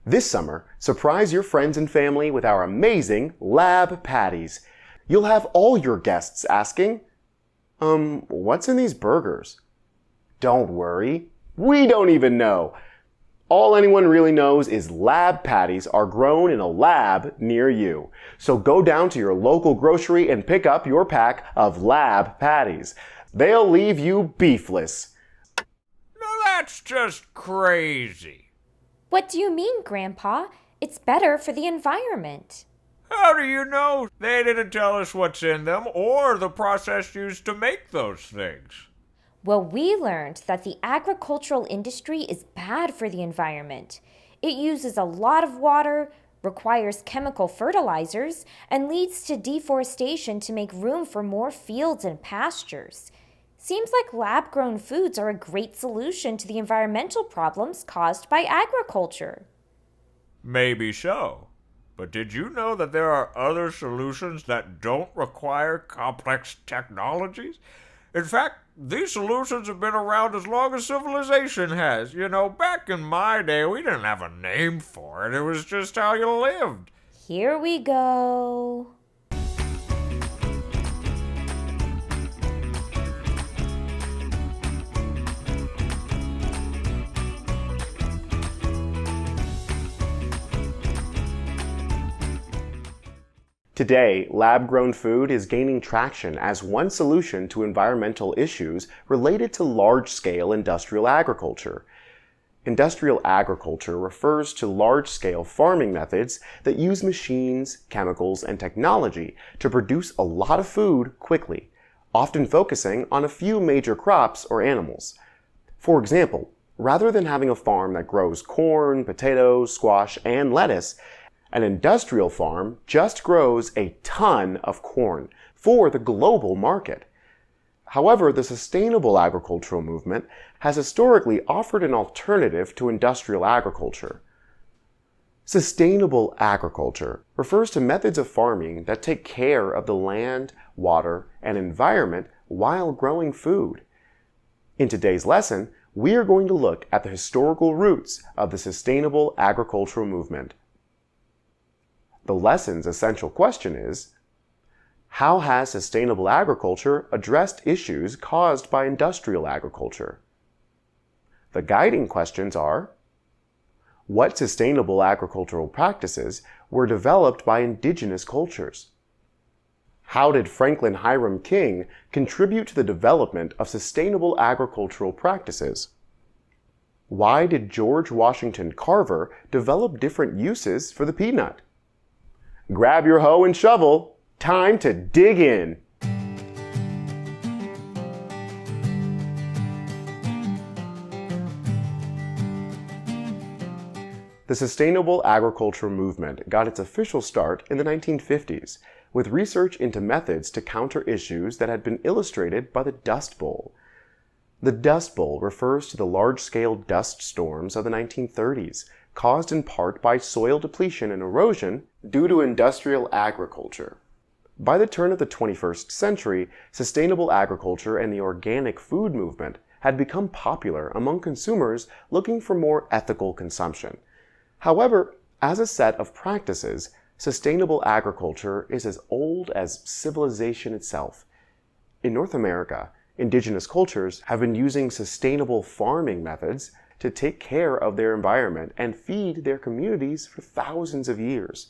This summer, surprise your friends and family with our amazing lab patties. You'll have all your guests asking, what's in these burgers? Don't worry, we don't even know. All anyone really knows is lab patties are grown in a lab near you. So go down to your local grocery and pick up your pack of lab patties. They'll leave you beefless. Now that's just crazy. What do you mean, Grandpa? It's better for the environment. How do you know? They didn't tell us what's in them or the process used to make those things. Well, we learned that the agricultural industry is bad for the environment. It uses a lot of water, requires chemical fertilizers, and leads to deforestation to make room for more fields and pastures. Seems like lab-grown foods are a great solution to the environmental problems caused by agriculture. Maybe so. But did you know that there are other solutions that don't require complex technologies? In fact, these solutions have been around as long as civilization has. You know, back in my day, we didn't have a name for it. It was just how you lived. Here we go. Today, lab-grown food is gaining traction as one solution to environmental issues related to large-scale industrial agriculture. Industrial agriculture refers to large-scale farming methods that use machines, chemicals, and technology to produce a lot of food quickly, often focusing on a few major crops or animals. For example, rather than having a farm that grows corn, potatoes, squash, and lettuce, an industrial farm just grows a ton of corn for the global market. However, the sustainable agricultural movement has historically offered an alternative to industrial agriculture. Sustainable agriculture refers to methods of farming that take care of the land, water, and environment while growing food. In today's lesson, we are going to look at the historical roots of the sustainable agricultural movement. The lesson's essential question is, how has sustainable agriculture addressed issues caused by industrial agriculture? The guiding questions are, what sustainable agricultural practices were developed by indigenous cultures? How did Franklin Hiram King contribute to the development of sustainable agricultural practices? Why did George Washington Carver develop different uses for the peanut? Grab your hoe and shovel. Time to dig in. The sustainable agriculture movement got its official start in the 1950s with research into methods to counter issues that had been illustrated by the Dust Bowl. The Dust Bowl refers to the large-scale dust storms of the 1930s, caused in part by soil depletion and erosion due to industrial agriculture. By the turn of the 21st century, sustainable agriculture and the organic food movement had become popular among consumers looking for more ethical consumption. However, as a set of practices, sustainable agriculture is as old as civilization itself. In North America, indigenous cultures have been using sustainable farming methods to take care of their environment and feed their communities for thousands of years.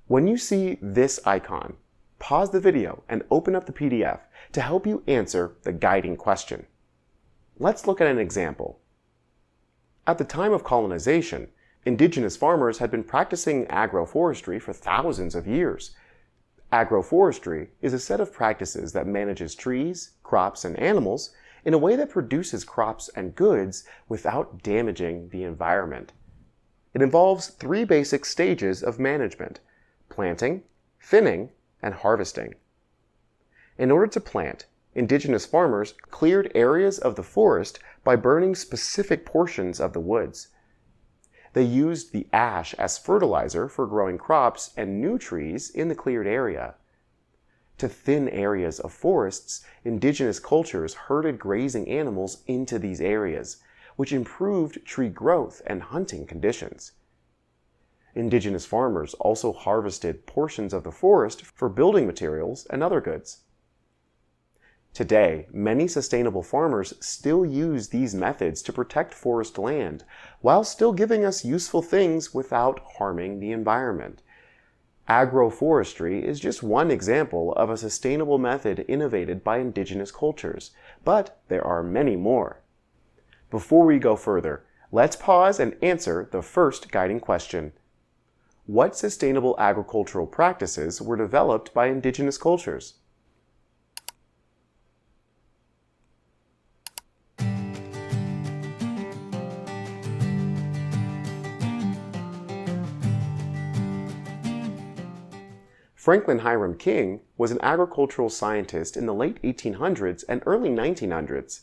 When you see this icon, pause the video and open up the PDF to help you answer the guiding question. Let's look at an example. At the time of colonization, indigenous farmers had been practicing agroforestry for thousands of years. Agroforestry is a set of practices that manages trees, crops, and animals in a way that produces crops and goods without damaging the environment. It involves three basic stages of management: planting, thinning, and harvesting. In order to plant, indigenous farmers cleared areas of the forest by burning specific portions of the woods. They used the ash as fertilizer for growing crops and new trees in the cleared area. To thin areas of forests, indigenous cultures herded grazing animals into these areas, which improved tree growth and hunting conditions. Indigenous farmers also harvested portions of the forest for building materials and other goods. Today, many sustainable farmers still use these methods to protect forest land, while still giving us useful things without harming the environment. Agroforestry is just one example of a sustainable method innovated by indigenous cultures, but there are many more. Before we go further, let's pause and answer the first guiding question. What sustainable agricultural practices were developed by indigenous cultures? Franklin Hiram King was an agricultural scientist in the late 1800s and early 1900s.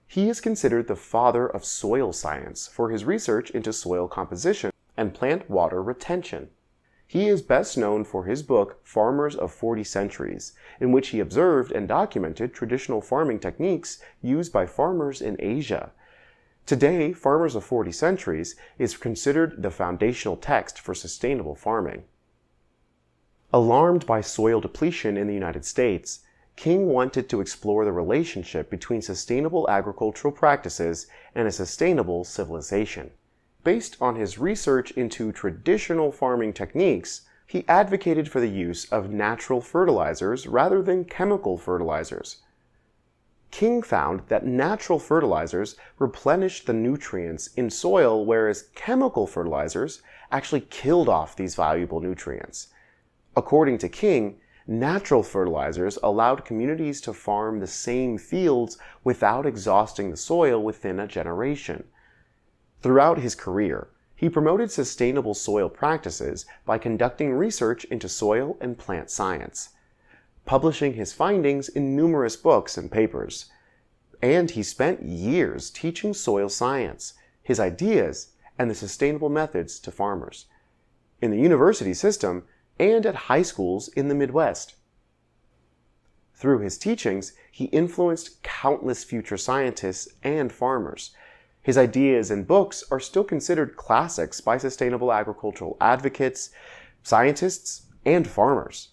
He is considered the father of soil science for his research into soil composition and plant water retention. He is best known for his book Farmers of 40 Centuries, in which he observed and documented traditional farming techniques used by farmers in Asia. Today, Farmers of 40 Centuries is considered the foundational text for sustainable farming. Alarmed by soil depletion in the United States, King wanted to explore the relationship between sustainable agricultural practices and a sustainable civilization. Based on his research into traditional farming techniques, he advocated for the use of natural fertilizers rather than chemical fertilizers. King found that natural fertilizers replenished the nutrients in soil, whereas chemical fertilizers actually killed off these valuable nutrients. According to King, natural fertilizers allowed communities to farm the same fields without exhausting the soil within a generation. Throughout his career, he promoted sustainable soil practices by conducting research into soil and plant science, publishing his findings in numerous books and papers. And he spent years teaching soil science, his ideas, and the sustainable methods to farmers, in the university system and at high schools in the Midwest. Through his teachings, he influenced countless future scientists and farmers. His ideas and books are still considered classics by sustainable agricultural advocates, scientists, and farmers.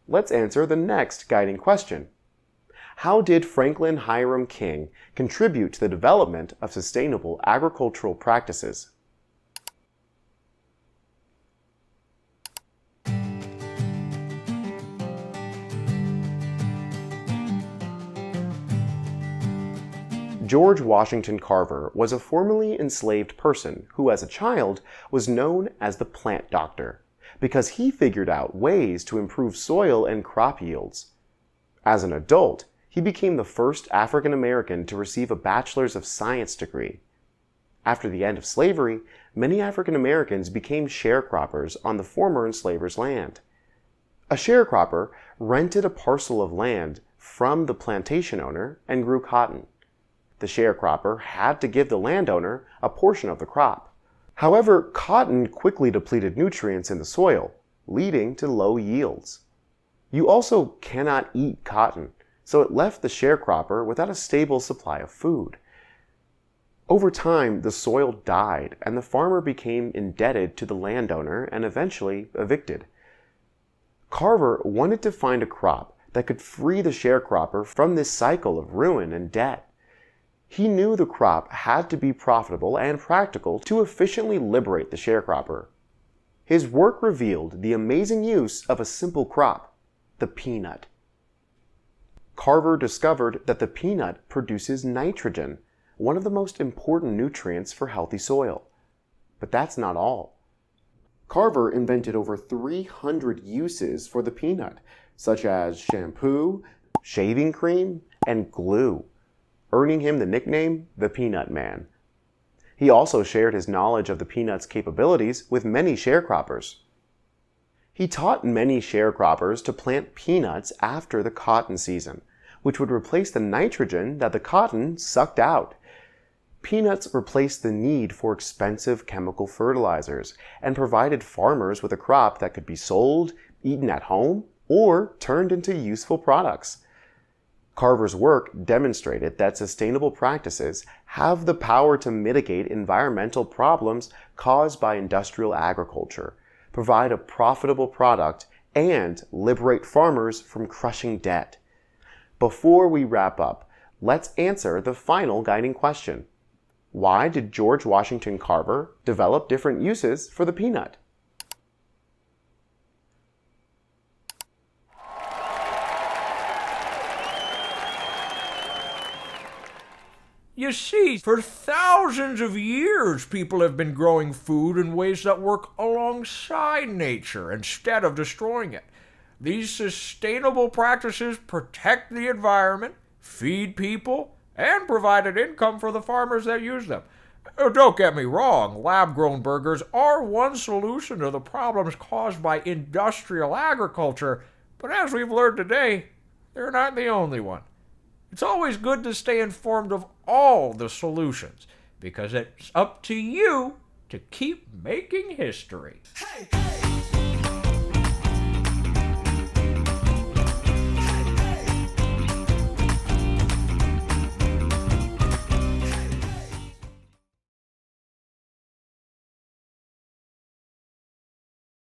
Let's answer the next guiding question. How did Franklin Hiram King contribute to the development of sustainable agricultural practices? George Washington Carver was a formerly enslaved person who, as a child, was known as the plant doctor because he figured out ways to improve soil and crop yields. As an adult, he became the first African American to receive a Bachelor's of Science degree. After the end of slavery, many African Americans became sharecroppers on the former enslavers' land. A sharecropper rented a parcel of land from the plantation owner and grew cotton. The sharecropper had to give the landowner a portion of the crop. However, cotton quickly depleted nutrients in the soil, leading to low yields. You also cannot eat cotton, so it left the sharecropper without a stable supply of food. Over time, the soil died and the farmer became indebted to the landowner and eventually evicted. Carver wanted to find a crop that could free the sharecropper from this cycle of ruin and debt. He knew the crop had to be profitable and practical to efficiently liberate the sharecropper. His work revealed the amazing use of a simple crop, the peanut. Carver discovered that the peanut produces nitrogen, one of the most important nutrients for healthy soil. But that's not all. Carver invented over 300 uses for the peanut, such as shampoo, shaving cream, and glue, earning him the nickname the Peanut Man. He also shared his knowledge of the peanut's capabilities with many sharecroppers. He taught many sharecroppers to plant peanuts after the cotton season, which would replace the nitrogen that the cotton sucked out. Peanuts replaced the need for expensive chemical fertilizers and provided farmers with a crop that could be sold, eaten at home, or turned into useful products. Carver's work demonstrated that sustainable practices have the power to mitigate environmental problems caused by industrial agriculture provide a profitable product, and liberate farmers from crushing debt. Before we wrap up, let's answer the final guiding question. Why did George Washington Carver develop different uses for the peanut? You see, for thousands of years, people have been growing food in ways that work alongside nature instead of destroying it. These sustainable practices protect the environment, feed people, and provide an income for the farmers that use them. Don't get me wrong, lab-grown burgers are one solution to the problems caused by industrial agriculture, but as we've learned today, they're not the only one. It's always good to stay informed of all the solutions, because it's up to you to keep making history. Hey, hey.